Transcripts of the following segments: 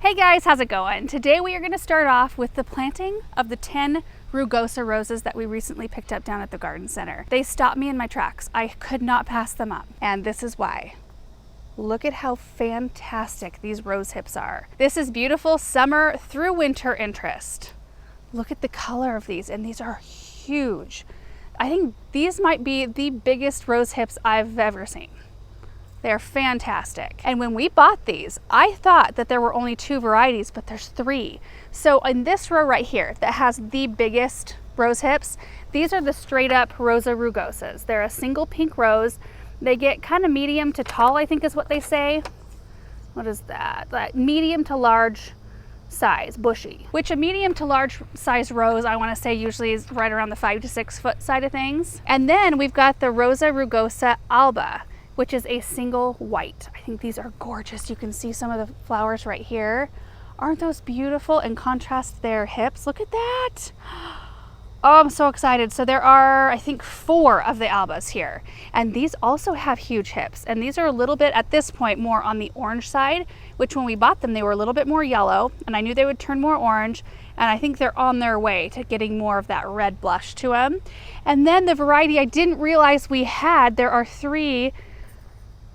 Hey guys, how's it going? Today we are going to start off with the planting of the 10 Rugosa roses that we recently picked up down at the garden center. They stopped me in my tracks. I could not pass them up, and this is why. Look at how fantastic these rose hips are. This is beautiful summer through winter interest. Look at the color of these, and these are huge. I think these might be the biggest rose hips I've ever seen. They're fantastic. And when we bought these, I thought that there were only 2 varieties, but there's 3. So in this row right here that has the biggest rose hips, these are the straight up Rosa Rugosas. They're a single pink rose. They get kind of medium to tall, I think is what they say. What is that? Like medium to large size, bushy. Which a medium to large size rose, I want to say usually is right around the 5 to 6 foot side of things. And then we've got the Rosa Rugosa Alba, which is a single white. I think these are gorgeous. You can see some of the flowers right here. Aren't those beautiful and contrast their hips? Look at that. Oh, I'm so excited. So there are, I think, 4 of the Albas here. And these also have huge hips. And these are a little bit, at this point, more on the orange side, which when we bought them, they were a little bit more yellow. And I knew they would turn more orange. And I think they're on their way to getting more of that red blush to them. And then the variety I didn't realize we had, there are 3,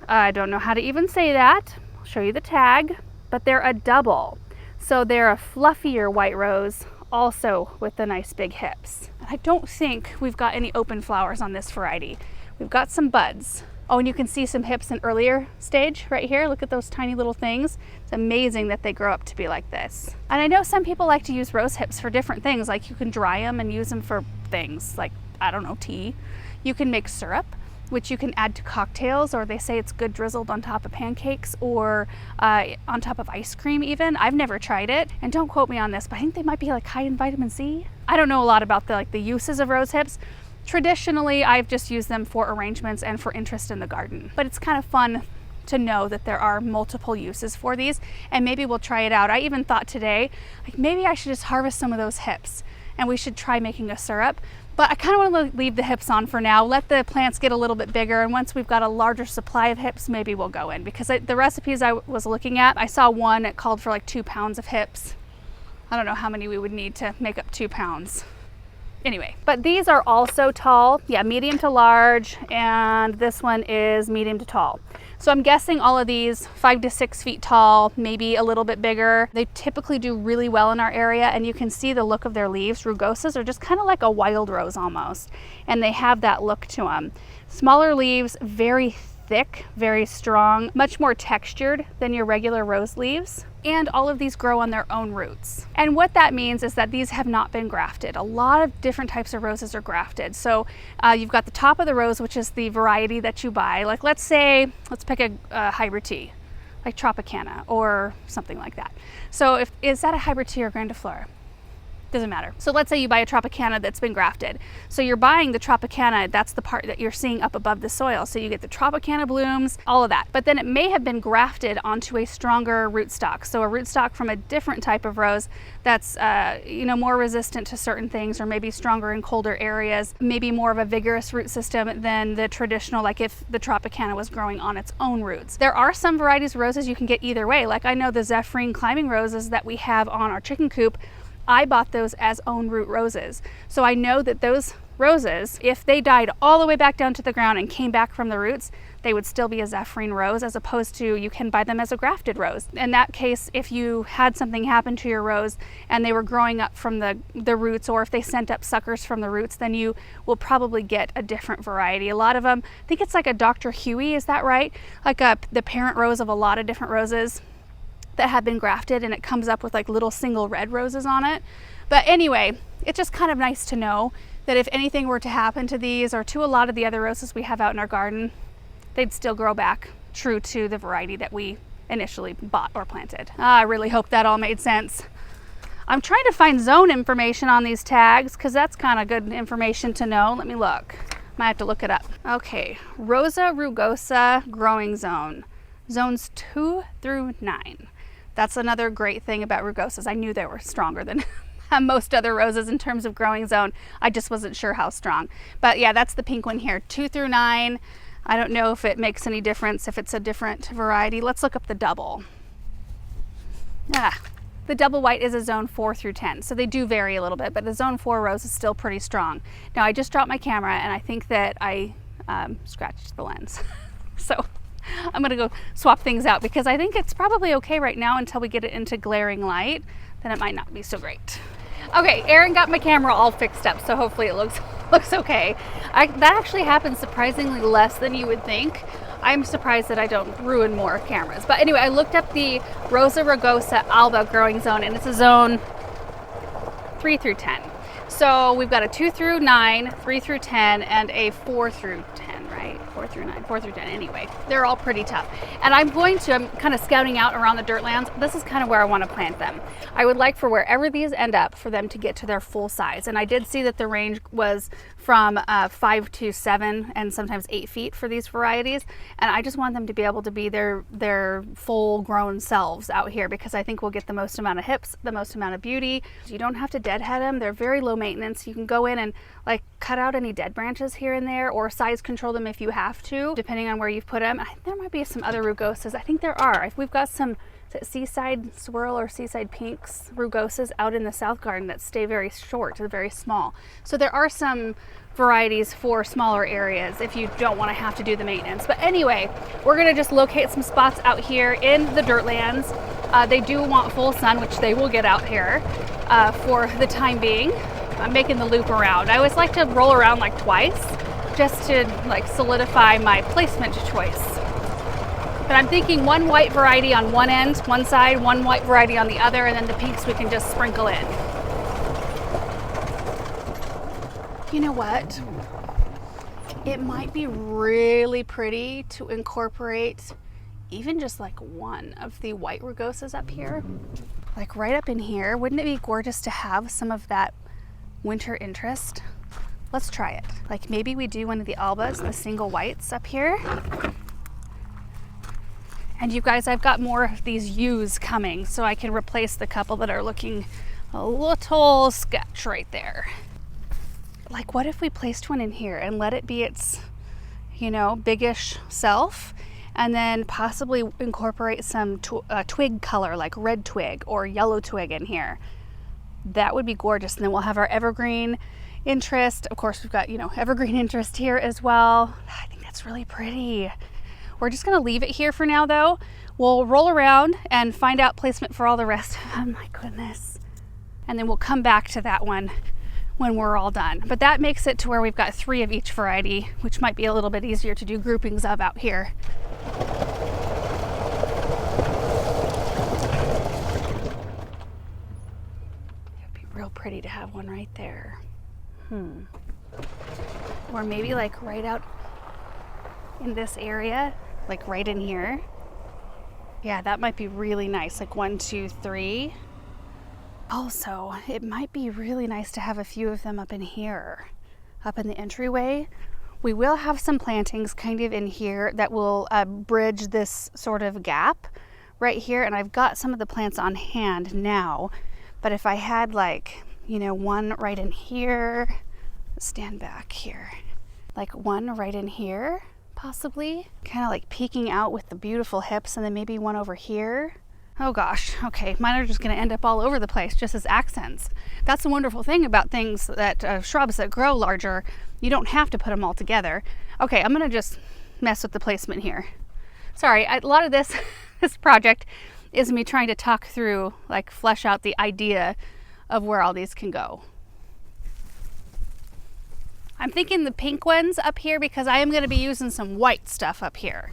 I don't know how to even say that. I'll show you the tag, but they're a double. So they're a fluffier white rose, also with the nice big hips. And I don't think we've got any open flowers on this variety. We've got some buds. Oh, and you can see some hips in earlier stage right here. Look at those tiny little things. It's amazing that they grow up to be like this. And I know some people like to use rose hips for different things, like you can dry them and use them for things like, I don't know, tea. You can make syrup, which you can add to cocktails, or they say it's good drizzled on top of pancakes or on top of ice cream even. I've never tried it, and don't quote me on this, but I think they might be like high in vitamin C. I don't know a lot about the uses of rose hips. Traditionally, I've just used them for arrangements and for interest in the garden, but it's kind of fun to know that there are multiple uses for these, and maybe we'll try it out. I even thought today, like maybe I should just harvest some of those hips and we should try making a syrup. But I kind of want to leave the hips on for now, let the plants get a little bit bigger, and once we've got a larger supply of hips, maybe we'll go in. Because the recipes I was looking at, I saw one that called for like 2 pounds of hips. I don't know how many we would need to make up 2 pounds. Anyway, but these are also tall, yeah, medium to large, and this one is medium to tall. So I'm guessing all of these 5 to 6 feet tall, maybe a little bit bigger. They typically do really well in our area, and you can see the look of their leaves. Rugosas are just kind of like a wild rose almost, and they have that look to them. Smaller leaves, very thick, very strong, much more textured than your regular rose leaves. And all of these grow on their own roots. And what that means is that these have not been grafted. A lot of different types of roses are grafted. So you've got the top of the rose, which is the variety that you buy. Like let's pick a hybrid tea, like Tropicana or something like that. So is that a hybrid tea or grandiflora? Doesn't matter. So let's say you buy a Tropicana that's been grafted. So you're buying the Tropicana, that's the part that you're seeing up above the soil. So you get the Tropicana blooms, all of that. But then it may have been grafted onto a stronger rootstock. So a rootstock from a different type of rose that's more resistant to certain things, or maybe stronger in colder areas, maybe more of a vigorous root system than the traditional, like if the Tropicana was growing on its own roots. There are some varieties of roses you can get either way. Like I know the Zephyrin climbing roses that we have on our chicken coop, I bought those as own root roses. So I know that those roses, if they died all the way back down to the ground and came back from the roots, they would still be a Zephyrin rose, as opposed to you can buy them as a grafted rose. In that case, if you had something happen to your rose and they were growing up from the roots, or if they sent up suckers from the roots, then you will probably get a different variety. A lot of them, I think it's like a Dr. Huey, is that right? Like the parent rose of a lot of different roses that have been grafted, and it comes up with like little single red roses on it. But anyway, it's just kind of nice to know that if anything were to happen to these or to a lot of the other roses we have out in our garden, they'd still grow back true to the variety that we initially bought or planted. I really hope that all made sense. I'm trying to find zone information on these tags because that's kind of good information to know. Let me look. Might have to look it up. Okay, Rosa Rugosa growing zone. Zones 2 through 9. That's another great thing about Rugosas. I knew they were stronger than most other roses in terms of growing zone. I just wasn't sure how strong. But yeah, that's the pink one here, 2 through 9. I don't know if it makes any difference if it's a different variety. Let's look up the double. The double white is a zone 4 through 10, so they do vary a little bit, but the zone 4 rose is still pretty strong. Now I just dropped my camera and I think that I scratched the lens. So I'm gonna go swap things out because I think it's probably okay right now until we get it into glaring light. Then it might not be so great. Okay, Aaron got my camera all fixed up, so hopefully it looks okay. That actually happens surprisingly less than you would think. I'm surprised that I don't ruin more cameras. But anyway, I looked up the Rosa Rugosa alba growing zone, and it's a zone 3 through 10. So we've got a 2 through 9, 3 through 10, and a 4 through 10, right? 4 through 9, 4 through 10. Anyway, they're all pretty tough. And I'm kind of scouting out around the dirt lands. This is kind of where I want to plant them. I would like for wherever these end up for them to get to their full size. And I did see that the range was from 5 to 7 and sometimes 8 feet for these varieties. And I just want them to be able to be their full grown selves out here because I think we'll get the most amount of hips, the most amount of beauty. You don't have to deadhead them. They're very low maintenance. You can go in and like cut out any dead branches here and there or size control them if you have to, depending on where you've put them. There might be some other Rugosas. I think there are. We've got some seaside swirl or seaside pinks Rugosas out in the south garden that stay very short, very small. So there are some varieties for smaller areas if you don't want to have to do the maintenance. But anyway, we're going to just locate some spots out here in the dirt lands. They do want full sun, which they will get out here for the time being. I'm making the loop around. I always like to roll around like twice just to like solidify my placement choice. But I'm thinking one white variety on one end, one side, one white variety on the other, and then the pinks we can just sprinkle in. You know what? It might be really pretty to incorporate even just like one of the white Rugosas up here. Like right up in here. Wouldn't it be gorgeous to have some of that winter interest? Let's try it. Like maybe we do one of the albas, the single whites up here. And you guys, I've got more of these U's coming so I can replace the couple that are looking a little sketch right there. Like what if we placed one in here and let it be its, biggish self, and then possibly incorporate some twig color like red twig or yellow twig in here. That would be gorgeous. And then we'll have our evergreen interest. Of course, we've got, evergreen interest here as well. I think that's really pretty. We're just going to leave it here for now, though. We'll roll around and find out placement for all the rest. Oh my goodness. And then we'll come back to that one when we're all done. But that makes it to where we've got 3 of each variety, which might be a little bit easier to do groupings of out here. It'd be real pretty to have one right there. Or maybe like right out in this area, like right in here. Yeah, that might be really nice. Like 1, 2, 3. Also, it might be really nice to have a few of them up in here, up in the entryway. We will have some plantings kind of in here that will bridge this sort of gap right here. And I've got some of the plants on hand now, but if I had like, one right in here, stand back here, like one right in here, possibly kind of like peeking out with the beautiful hips, and then maybe one over here. Oh gosh, okay, mine are just going to end up all over the place just as accents. That's the wonderful thing about things that shrubs that grow larger. You don't have to put them all together. Okay, I'm going to just mess with the placement here. Sorry, a lot of this project is me trying to talk through, like flesh out the idea of where all these can go. I'm thinking the pink ones up here because I am going to be using some white stuff up here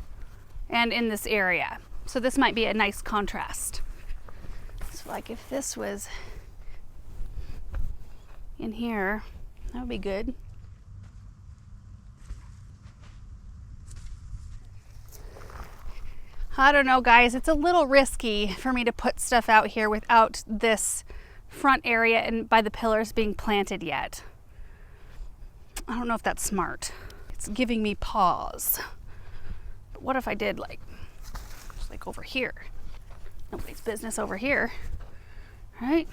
and in this area. So this might be a nice contrast. So like if this was in here, that would be good. I don't know, guys. It's a little risky for me to put stuff out here without this front area and by the pillars being planted yet. I don't know if that's smart. It's giving me pause. But what if I did like over here? Nobody's business over here, right?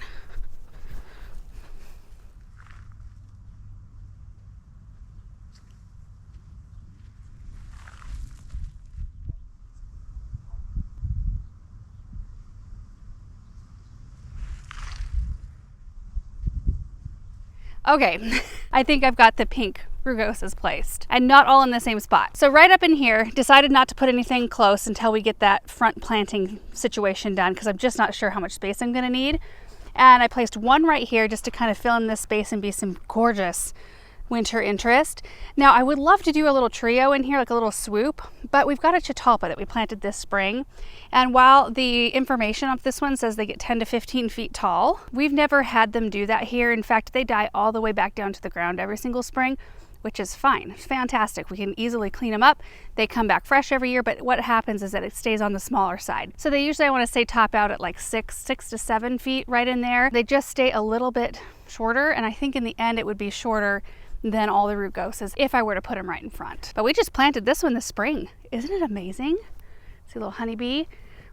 Okay, I think I've got the pink Rugosas placed, and not all in the same spot. So right up in here, decided not to put anything close until we get that front planting situation done, because I'm just not sure how much space I'm gonna need. And I placed one right here just to kind of fill in this space and be some gorgeous winter interest. Now I would love to do a little trio in here, like a little swoop, but we've got a catalpa that we planted this spring. And while the information of this one says they get 10 to 15 feet tall, we've never had them do that here. In fact, they die all the way back down to the ground every single spring, which is fine. It's fantastic. We can easily clean them up. They come back fresh every year, but what happens is that it stays on the smaller side. So they usually, I want to say, top out at like 6 to 7 feet right in there. They just stay a little bit shorter, and I think in the end it would be shorter than all the Rugosas if I were to put them right in front. But we just planted this one this spring. Isn't it amazing? See a little honeybee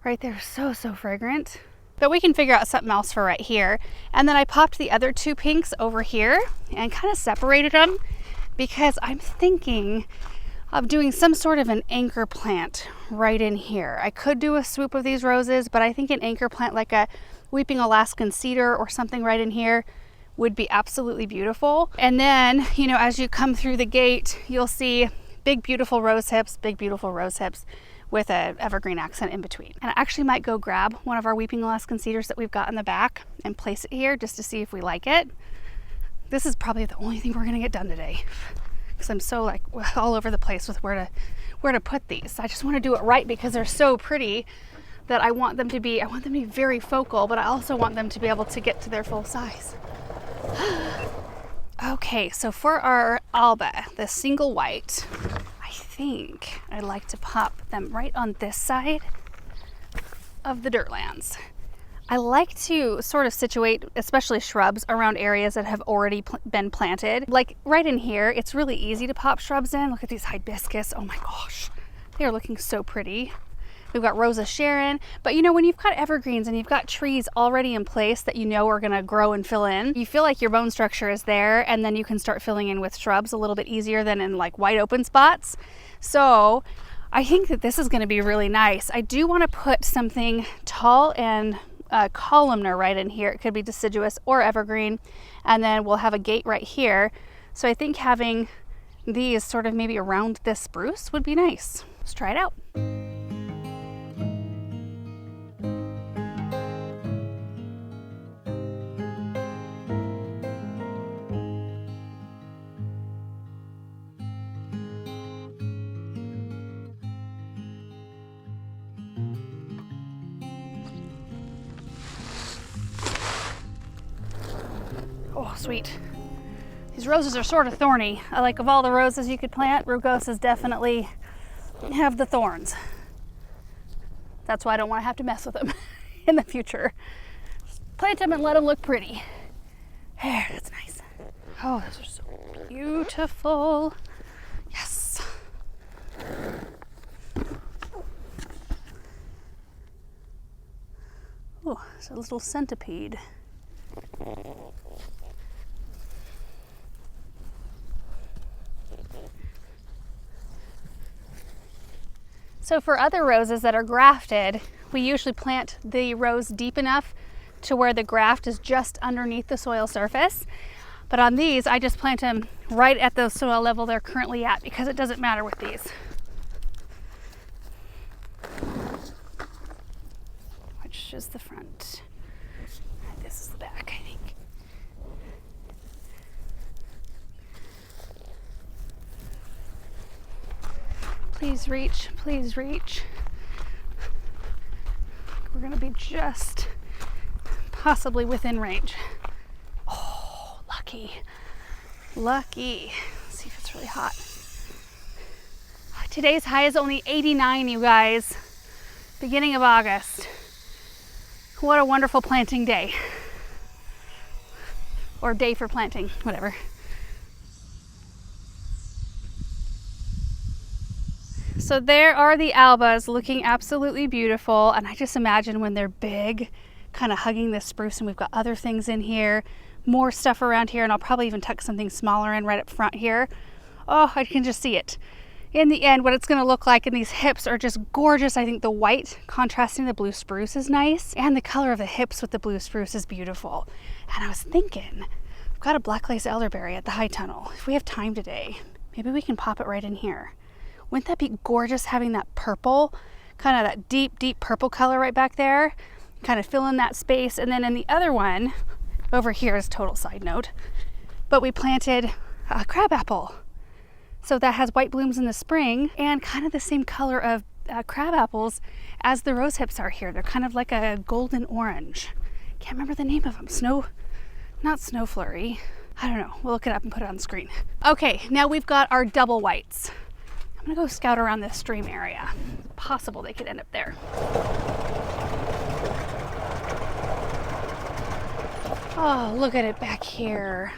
right there, so fragrant. But we can figure out something else for right here. And then I popped the other two pinks over here and kind of separated them, because I'm thinking of doing some sort of an anchor plant right in here. I could do a swoop of these roses, but I think an anchor plant like a weeping Alaskan cedar or something right in here would be absolutely beautiful. And then, you know, as you come through the gate, you'll see big beautiful rose hips with a evergreen accent in between. And I actually might go grab one of our weeping Alaskan cedars that we've got in the back and place it here just to see if we like it. This is probably the only thing we're gonna get done today, because I'm so like all over the place with where to put these. I just want to do it right because they're so pretty that I want them to be very focal, but I also want them to be able to get to their full size. Okay, so for our Alba, the single white, I think I'd like to pop them right on this side of the dirtlands. I like to sort of situate, especially shrubs, around areas that have already been planted. Like right in here, it's really easy to pop shrubs in. Look at these hibiscus. Oh my gosh, they are looking so pretty. We've got Rosa Sharon, but you know, when you've got evergreens and you've got trees already in place that you know are gonna grow and fill in, you feel like your bone structure is there, and then you can start filling in with shrubs a little bit easier than in like wide open spots. So I think that this is gonna be really nice. I do wanna put something tall and columnar right in here. It could be deciduous or evergreen, and then we'll have a gate right here. So I think having these sort of maybe around this spruce would be nice. Let's try it out. Oh, sweet. These roses are sort of thorny. I like, of all the roses you could plant, Rugosas definitely have the thorns. That's why I don't want to have to mess with them in the future. Just plant them and let them look pretty. There, that's nice. Oh, those are so beautiful. Yes. Oh, it's a little centipede. So for other roses that are grafted, we usually plant the rose deep enough to where the graft is just underneath the soil surface. But on these, I just plant them right at the soil level they're currently at, because it doesn't matter with these. Which is the front? This is the back, I think. Please reach, please reach. We're gonna be just possibly within range. Oh, lucky, lucky. Let's see if it's really hot. Today's high is only 89, you guys. Beginning of August. What a wonderful planting day. Or day for planting, whatever. So there are the albas looking absolutely beautiful, and I just imagine when they're big, kind of hugging this spruce, and we've got other things in here, more stuff around here, and I'll probably even tuck something smaller in right up front here. Oh, I can just see it. In the end, what it's going to look like, and these hips are just gorgeous. I think the white contrasting the blue spruce is nice, and the color of the hips with the blue spruce is beautiful. And I was thinking, I've got a black lace elderberry at the high tunnel. If we have time today, maybe we can pop it right in here. Wouldn't that be gorgeous having that purple, kind of that deep, deep purple color right back there? Kind of fill in that space. And then in the other one, over here is total side note, but we planted a crabapple. So that has white blooms in the spring and kind of the same color of crab apples as the rose hips are here. They're kind of like a golden orange. Can't remember the name of them. Not snow flurry. I don't know. We'll look it up and put it on the screen. Okay, now we've got our double whites. I'm gonna go scout around this stream area. It's possible they could end up there. Oh, look at it back here.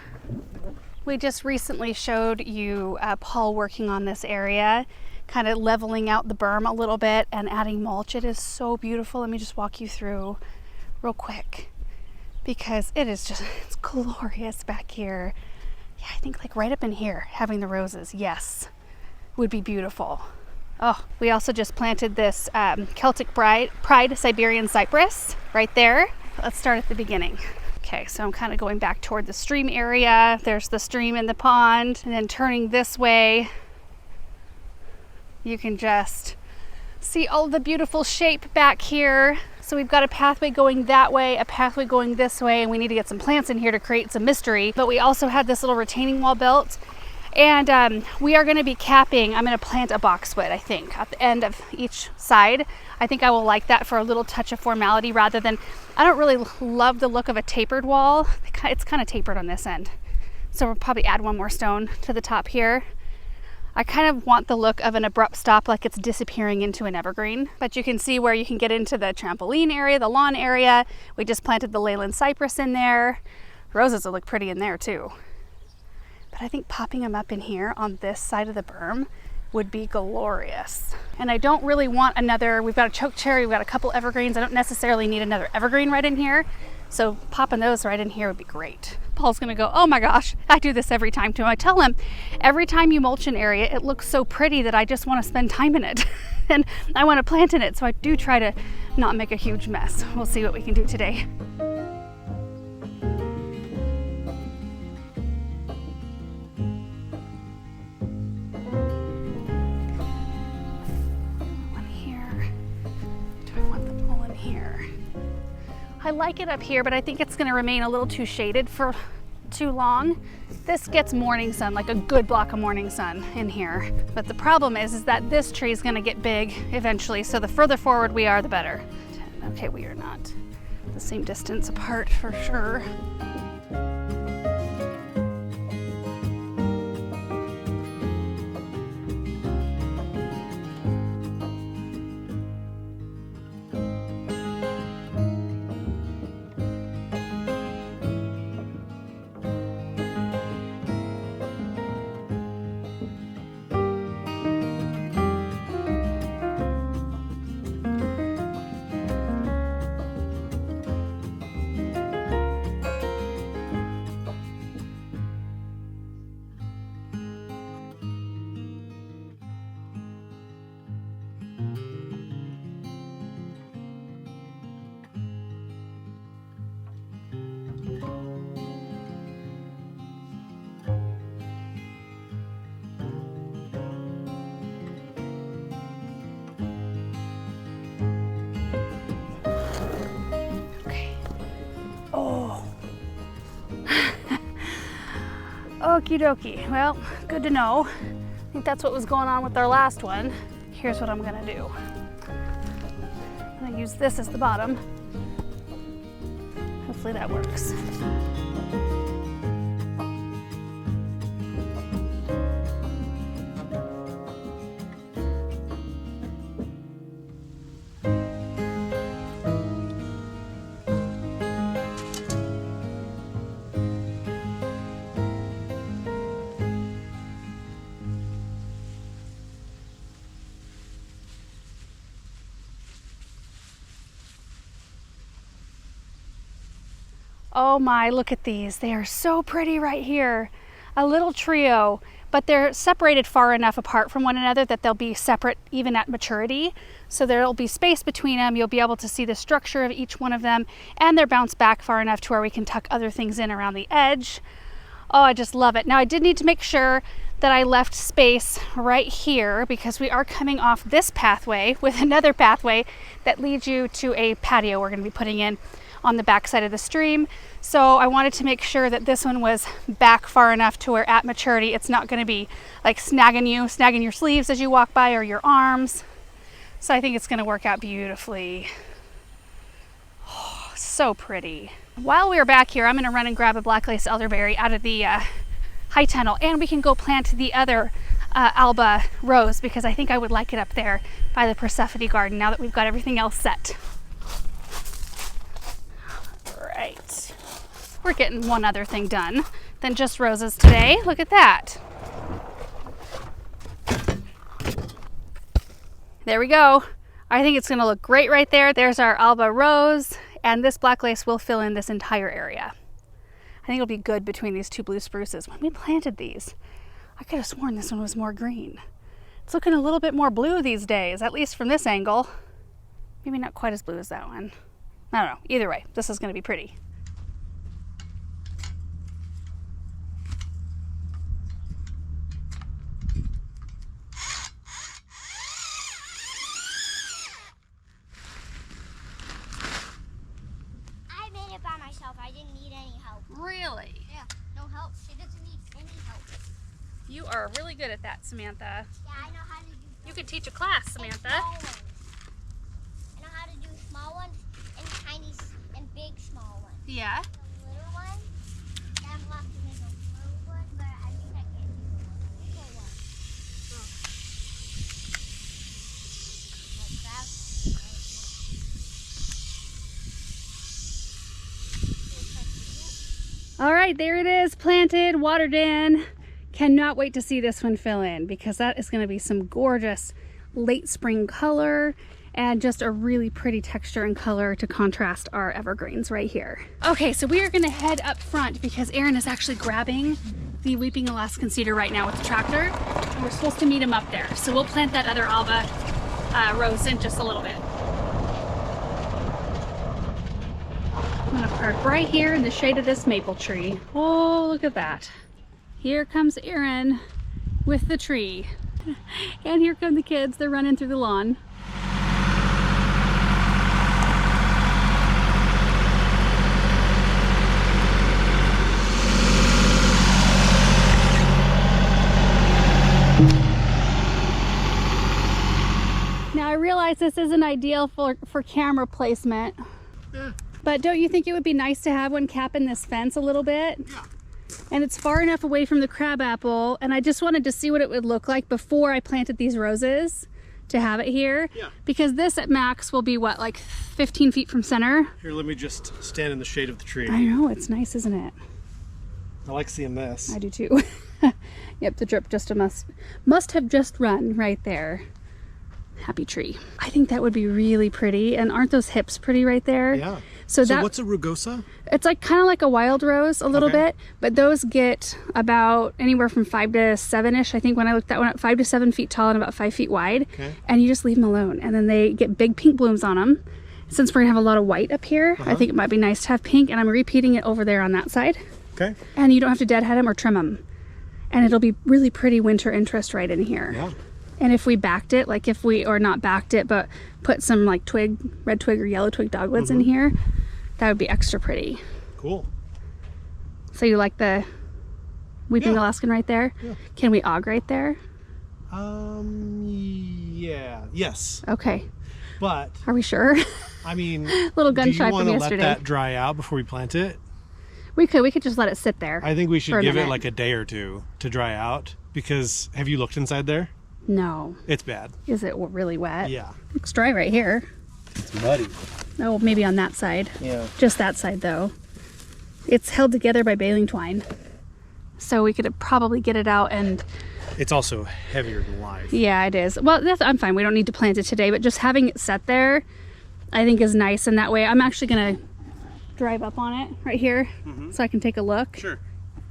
We just recently showed you Paul working on this area, kind of leveling out the berm a little bit and adding mulch. It is so beautiful. Let me just walk you through real quick because it's glorious back here. Yeah, I think like right up in here, having the roses, yes, would be beautiful. Oh, we also just planted this Celtic Pride Siberian cypress right there. Let's start at the beginning. Okay, so I'm kind of going back toward the stream area. There's the stream in the pond, and then turning this way, you can just see all the beautiful shape back here. So we've got a pathway going that way, a pathway going this way, and we need to get some plants in here to create some mystery. But we also had this little retaining wall built, and we are going to be capping. I'm going to plant a boxwood, I think, at the end of each side. I think I will like that for a little touch of formality rather than, I don't really love the look of a tapered wall. It's kind of tapered on this end. So we'll probably add one more stone to the top here. I kind of want the look of an abrupt stop, like it's disappearing into an evergreen. But you can see where you can get into the trampoline area, the lawn area. We just planted the Leyland cypress in there. Roses will look pretty in there too. But I think popping them up in here on this side of the berm would be glorious. And I don't really want another, we've got a choke cherry, we've got a couple evergreens. I don't necessarily need another evergreen right in here. So popping those right in here would be great. Paul's gonna go, oh my gosh, I do this every time too. I tell him, every time you mulch an area, it looks so pretty that I just wanna spend time in it. And I wanna plant in it. So I do try to not make a huge mess. We'll see what we can do today. I like it up here, but I think it's going to remain a little too shaded for too long. This gets morning sun, like a good block of morning sun in here. But the problem is that this tree is going to get big eventually, so the further forward we are, the better. Okay, we are not the same distance apart for sure. Okie dokie. Well, good to know. I think that's what was going on with our last one. Here's what I'm gonna do. I'm gonna use this as the bottom. Hopefully that works. Oh my, look at these. They are so pretty right here. A little trio, but they're separated far enough apart from one another that they'll be separate even at maturity. So there'll be space between them. You'll be able to see the structure of each one of them, and they're bounced back far enough to where we can tuck other things in around the edge. Oh, I just love it. Now I did need to make sure that I left space right here because we are coming off this pathway with another pathway that leads you to a patio we're going to be putting in on the back side of the stream. So I wanted to make sure that this one was back far enough to where at maturity it's not going to be like snagging your sleeves as you walk by or your arms. So I think it's going to work out beautifully. Oh, so pretty. While we're back here, I'm going to run and grab a black lace elderberry out of the high tunnel, and we can go plant the other Alba rose because I think I would like it up there by the Persephone garden now that we've got everything else set. Right. We're getting one other thing done than just roses today. Look at that. There we go. I think it's going to look great right there. There's our Alba rose, and this black lace will fill in this entire area. I think it'll be good between these two blue spruces. When we planted these, I could have sworn this one was more green. It's looking a little bit more blue these days, at least from this angle. Maybe not quite as blue as that one. I don't know. Either way, this is going to be pretty. I made it by myself. I didn't need any help. Really? Yeah, no help. She doesn't need any help. You are really good at that, Samantha. Yeah, I know how to do. You could teach a class, Samantha. Small ones. I know how to do small ones and tiny and big small ones. Yeah. The little one, I'm locked in the little one, but I think I can do the little one. Like that. All right, there it is, planted, watered in. Cannot wait to see this one fill in because that is going to be some gorgeous late spring color and just a really pretty texture and color to contrast our evergreens right here. Okay, so we are going to head up front because Aaron is actually grabbing the weeping Alaskan cedar right now with the tractor, and we're supposed to meet him up there. So we'll plant that other Alba rose in just a little bit. I'm going to park right here in the shade of this maple tree. Oh, look at that. Here comes Aaron with the tree. And here come the kids. They're running through the lawn. Now I realize this isn't ideal for camera placement. Yeah. But don't you think it would be nice to have one capping this fence a little bit? Yeah. And it's far enough away from the crabapple, and I just wanted to see what it would look like before I planted these roses to have it here. Yeah. Because this at max will be what, like 15 feet from center? Here, let me just stand in the shade of the tree. I know, it's nice, isn't it? I like seeing this. I do too. Yep, the drip just must have just run right there. Happy tree. I think that would be really pretty. And aren't those hips pretty right there? Yeah. So that, what's a rugosa? it's like kind of like a wild rose a little bit, but those get about anywhere from 5 to 7-ish. I think when I looked that one up, 5 to 7 feet tall and about 5 feet wide. Okay. And you just leave them alone, and then they get big pink blooms on them. Since we're gonna have a lot of white up here, I think it might be nice to have pink, and I'm repeating it over there on that side. Okay. And you don't have to deadhead them or trim them, and it'll be really pretty winter interest right in here. Yeah. And if we backed it, like if we, or not backed it, but put some like red twig or yellow twig dogwoods in here, that would be extra pretty. Cool. So you like the weeping Alaskan right there? Yeah. Can we aug right there? Yeah. Yes. Okay. But Are we sure? I mean, Little gun do shy you from want to yesterday. let that dry out before we plant it? We could just let it sit there. I think we for should a give it minute. like a day or two to dry out, because have you looked inside there? No. It's bad. Is it really wet? Yeah. Looks dry right here. It's muddy. Oh, maybe on that side. Yeah. Just that side though. It's held together by baling twine. So we could probably get it out, and It's also heavier than life. yeah, it is. Well, I'm fine. We don't need to plant it today, but just having it set there, I think is nice. And that way I'm actually gonna drive up on it right here so I can take a look. Sure.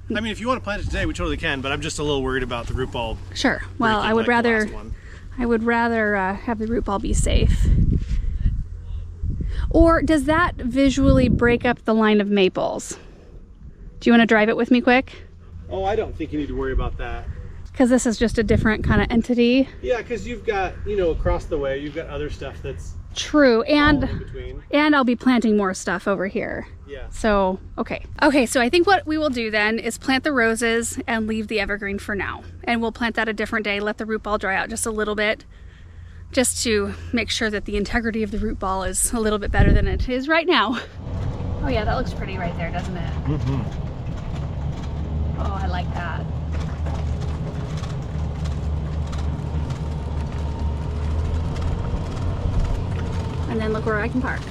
I mean, if you want to plant it today, we totally can, but I'm just a little worried about the root ball. Sure. Well, breaking I would like the rather last one. have the root ball be safe. Or does that visually break up the line of maples? Do you want to drive it with me quick? Oh, I don't think you need to worry about that. Because this is just a different kind of entity. Yeah, because you've got, you know, across the way, you've got other stuff that's true, all in between. and I'll be planting more stuff over here. Yeah. So, okay, so I think what we will do then is plant the roses and leave the evergreen for now. And we'll plant that a different day, let the root ball dry out just a little bit, just to make sure that the integrity of the root ball is a little bit better than it is right now. Oh yeah, that looks pretty right there, doesn't it? Mm-hmm. Oh, I like that. And then look where I can park.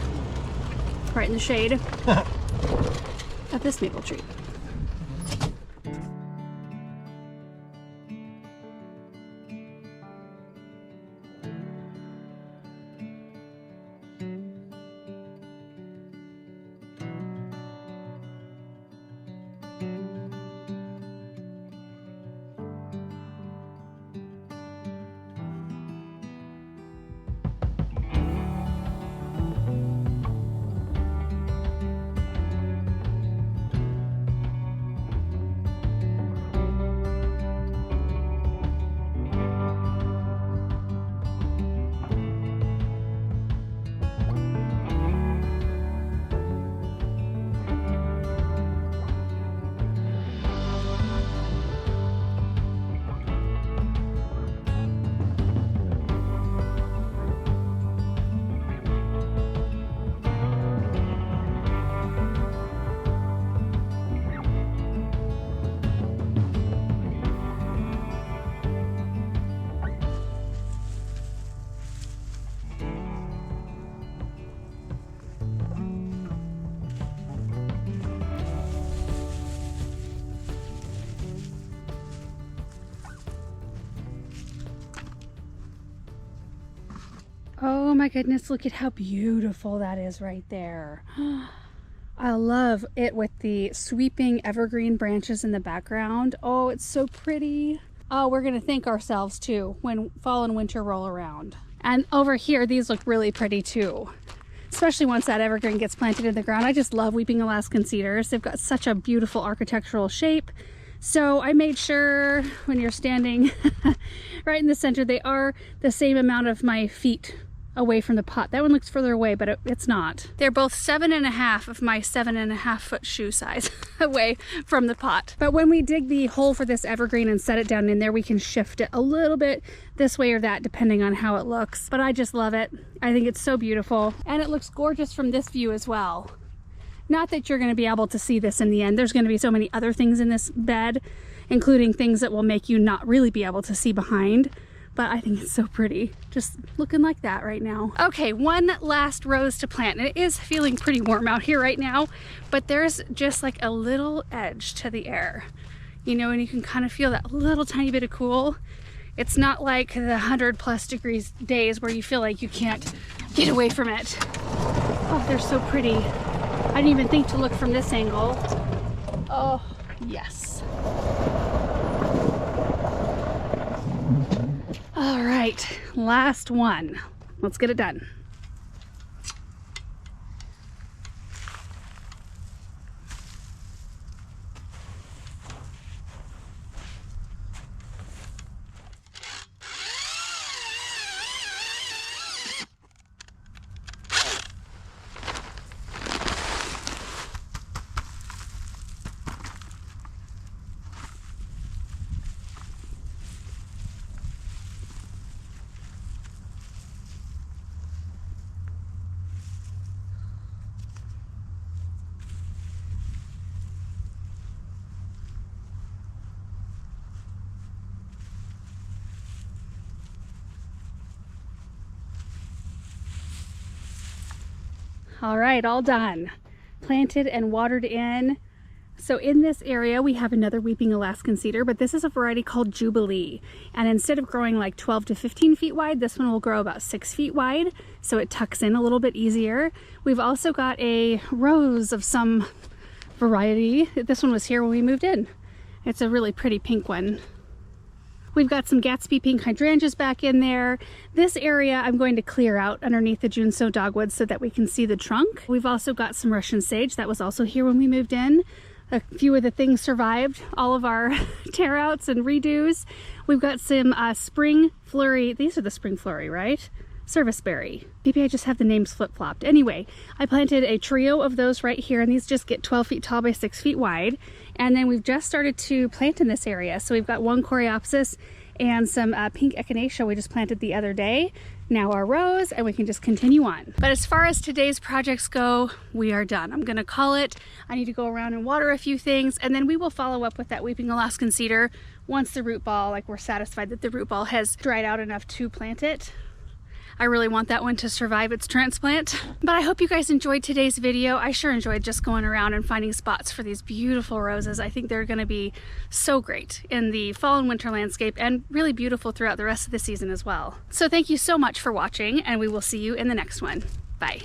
Right in the shade of this maple tree. Oh my goodness, look at how beautiful that is right there. I love it with the sweeping evergreen branches in the background. Oh, it's so pretty. Oh, we're gonna thank ourselves too when fall and winter roll around. And over here, these look really pretty too, especially once that evergreen gets planted in the ground. I just love weeping Alaskan cedars. They've got such a beautiful architectural shape. So I made sure when you're standing right in the center, they are the same amount of my feet away from the pot. That one looks further away, but it's not. They're both 7.5 of my 7.5 foot shoe size away from the pot. But when we dig the hole for this evergreen and set it down in there, we can shift it a little bit this way or that depending on how it looks. But I just love it. I think it's so beautiful. And it looks gorgeous from this view as well. Not that you're going to be able to see this in the end. There's going to be so many other things in this bed, including things that will make you not really be able to see behind. But I think it's so pretty, just looking like that right now. Okay, one last rose to plant. And it is feeling pretty warm out here right now, but there's just like a little edge to the air, you know, and you can kind of feel that little tiny bit of cool. It's not like the 100+ degrees days where you feel like you can't get away from it. Oh, they're so pretty. I didn't even think to look from this angle. Oh, yes. All right, last one. Let's get it done. All right, all done. Planted and watered in. So in this area, we have another weeping Alaskan cedar, but this is a variety called Jubilee. And instead of growing like 12 to 15 feet wide, this one will grow about 6 feet wide. So it tucks in a little bit easier. We've also got a rose of some variety. This one was here when we moved in. It's a really pretty pink one. We've got some Gatsby pink hydrangeas back in there. This area I'm going to clear out underneath the Junso dogwood so that we can see the trunk. We've also got some Russian sage that was also here when we moved in. A few of the things survived all of our tear outs and redos. We've got some spring flurry. These are the spring flurry, right? Serviceberry. Maybe I just have the names flip-flopped. Anyway, I planted a trio of those right here, and these just get 12 feet tall by 6 feet wide. And then we've just started to plant in this area. So we've got one coreopsis and some pink echinacea we just planted the other day. Now our rose, and we can just continue on. But as far as today's projects go, we are done. I'm gonna call it. I need to go around and water a few things, and then we will follow up with that weeping Alaskan cedar once the root ball, like we're satisfied that the root ball has dried out enough to plant it. I really want that one to survive its transplant. But I hope you guys enjoyed today's video. I sure enjoyed just going around and finding spots for these beautiful roses. I think they're gonna be so great in the fall and winter landscape, and really beautiful throughout the rest of the season as well. So thank you so much for watching, and we will see you in the next one. Bye.